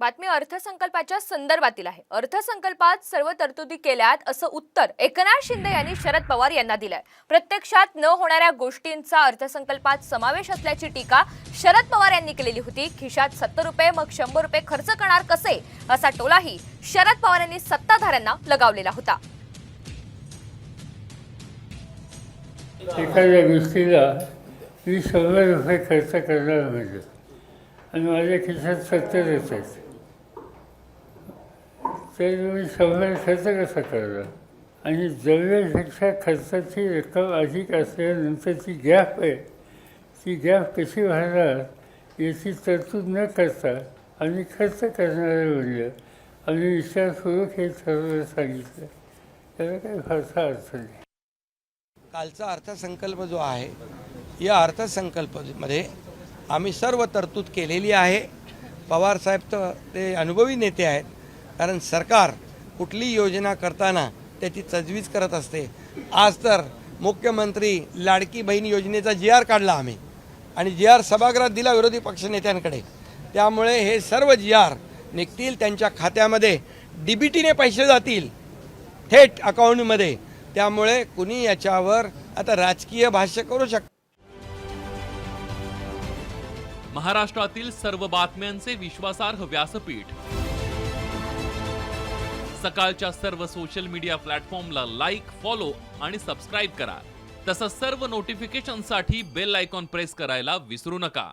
बातमी अर्थसंकल्पाच्या संदर्भातील आहे। अर्थसंकल्पात सर्व तरतुदी केल्यात असं उत्तर एकनाथ शिंदे यांनी शरद पवार यांना दिलंय। प्रत्यक्षात न होणाऱ्या गोष्टींचा अर्थसंकल्पात समावेश असल्याची टीका शरद पवार यांनी केलेली होती। खिशात 70 रुपये मग 100 रुपये खर्च करणार कसे असा टोलाही शरद पवार यांनी सत्ताधाऱ्यांना लगावलेला होता। एखाद्या गोष्टीला मी 100 रुपये खर्च करणार म्हणजे आणि माझ्या खिशात 70 आहेत तर मी 100 खर्च कसा करणार? आणि जवळपेक्षा खर्चाची रक्कम अधिक असल्यानंतरची गॅप आहे, ती गॅप कशी भरणार याची तरतूद न करता आणि खर्च करणारे म्हणजे आणि विचारपूर्वक हे ठरवलं सांगितलं, त्याला काही फारसा अर्थ नाही। कालचा अर्थसंकल्प जो आहे, या अर्थसंकल्पामध्ये आम्ही सर्व तरतूद केलेली आहे। पवार साहेब तर ते अनुभवी नेते आहेत, कारण सरकार कुठली योजना करताना त्याची तजवीज करत असते। आज तर मुख्यमंत्री लाडकी बहीण योजनेचा GR काढला आम्ही आणि GR सभागृहात दिला विरोधी पक्षनेत्यांकडे। त्यामुळे हे सर्व GR निघतील, त्यांच्या खात्यामध्ये DBTने पैसे जातील थेट अकाउंटमध्ये। त्यामुळे कुणी याच्यावर आता राजकीय भाष्य करू शकतो। महाराष्ट्रातील सर्व बातम्यांचे विश्वासार्ह व्यासपीठ, सकाळच्या सर्व सोशल मीडिया प्लॅटफॉर्मला लाईक, फॉलो आणि सबस्क्राईब करा। तसंच सर्व नोटिफिकेशनसाठी बेल आयकॉन प्रेस करायला विसरू नका।